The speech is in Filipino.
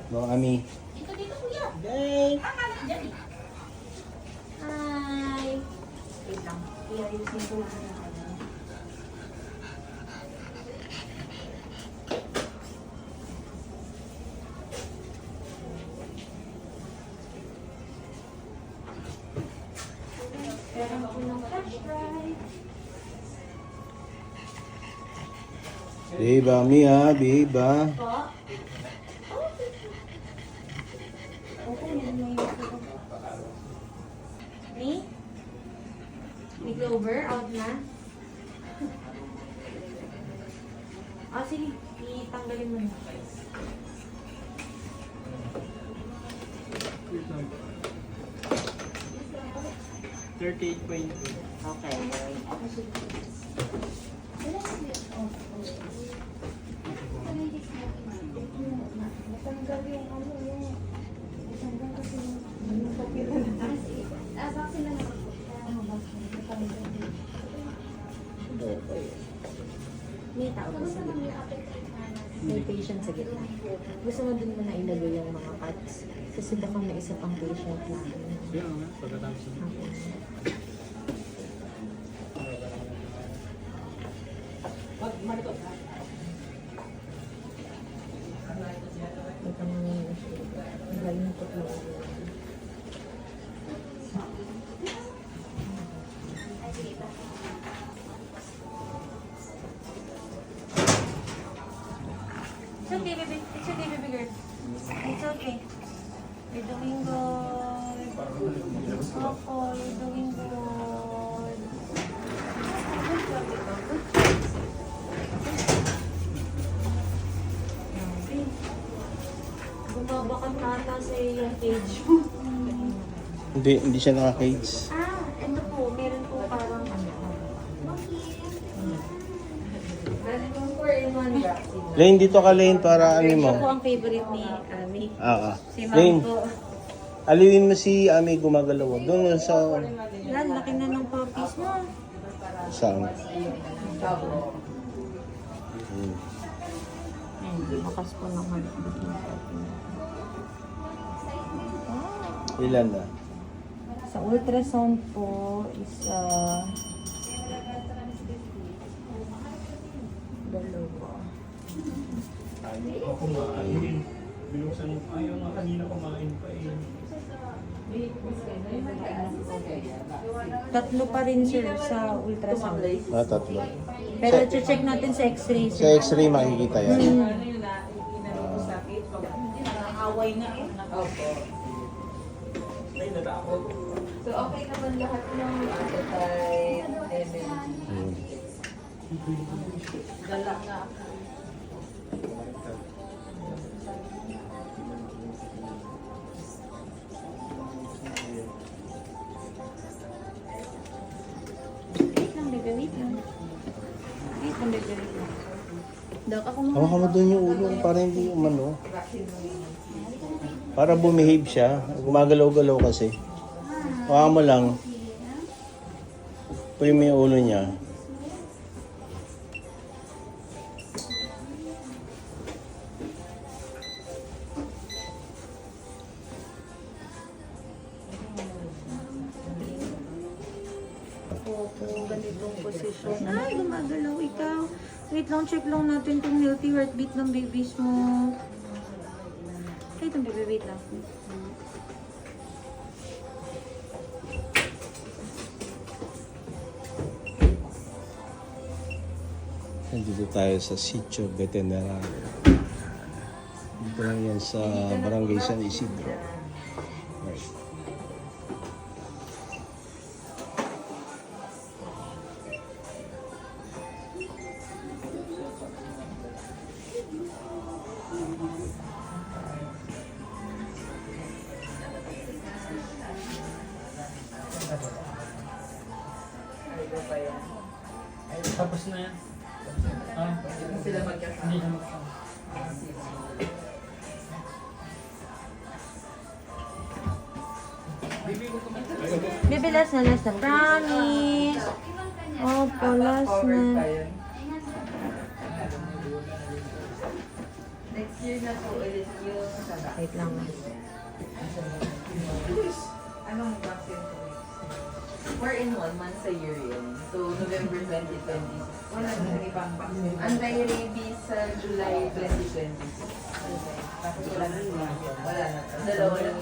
Go, Ami. Dito, kuya. Yay! Diyan eh. Hi. Wait lang. I-ayusin ko lang yung ano. Pero ako ng flash drive. Behave, Ami ha. Behave ha. Po. Okay, yan na yung Me? May Clover, out na. Ah, sige. Itanggalin mo na. Okay. Natanggal yung ano yung... Natanggal kasi yung papel na vaccine na naman po. Vaccine. Natanggal din. May tao ba sa gitna? May patient sa gitna. Gusto mo din mo na ilagay yung mga cuts. Kasi baka may isa pang patient na. Pagkatapos Ito naman yung galing ko lang. It's okay, baby. It's okay, baby girl. It's okay. You're doing good. Opo, you're doing good. Good job, ito. Good job. Bumabakan nata sa yung cage mo. Hindi siya naka-cage. Ito po, meron po parang ano. Meron po 4-in-1 vaccine. Lane, dito ka Lane para ano mo. Siya po ang favorite ni Ami. Si Ma'am Lane, po. aliwin mo si Ami gumagalaw. Doon sa... Yan, laki na ng puppies mo. Saan? Bakas po ng heartbeat ng puppy. Ilan na? Sa ultrasound po is dalawa. Ako kumain. Binuksan mo. Ayaw nga kanina kumain pa eh. Tatlo pa rin sir sa ultrasound. Tatlo. Pero check natin sa x-ray Sa sir. x-ray makikita yan. Away na eh. Ay, natakot. So okay naman lahat ng appetite, dala na. Wait lang, baby, wait lang. Wait lang, baby, wait lang. Dok, ako muna. Hawakan mo doon yung ulo para hindi umano. Para bumehave siya. Gumagalaw-galaw kasi. Hawakan mo lang. Puy mo yung ulo niya. Opo, ganitong posisyon. Ay, gumagalaw ikaw. Wait lang, check lang natin kung healthy heartbeat ng babies mo. Wait lang, baby, wait lang. Nandito tayo sa Sitio Veterinario. Dito lang yan sa Barangay San Isidro. Right. Tapos na yan. Sila magkasama. Hindi na magkasama. Baby, last na. Promise. Opo, last na. year na po ulit yung sada. Wait lang. Anong vaccine po? 4-in-1, once a year yun. So, November 2026. Wala na sa ibang vaccine. Anti-rabies sa July 2026. Tapos wala na siya. Wala na. Dalawa lang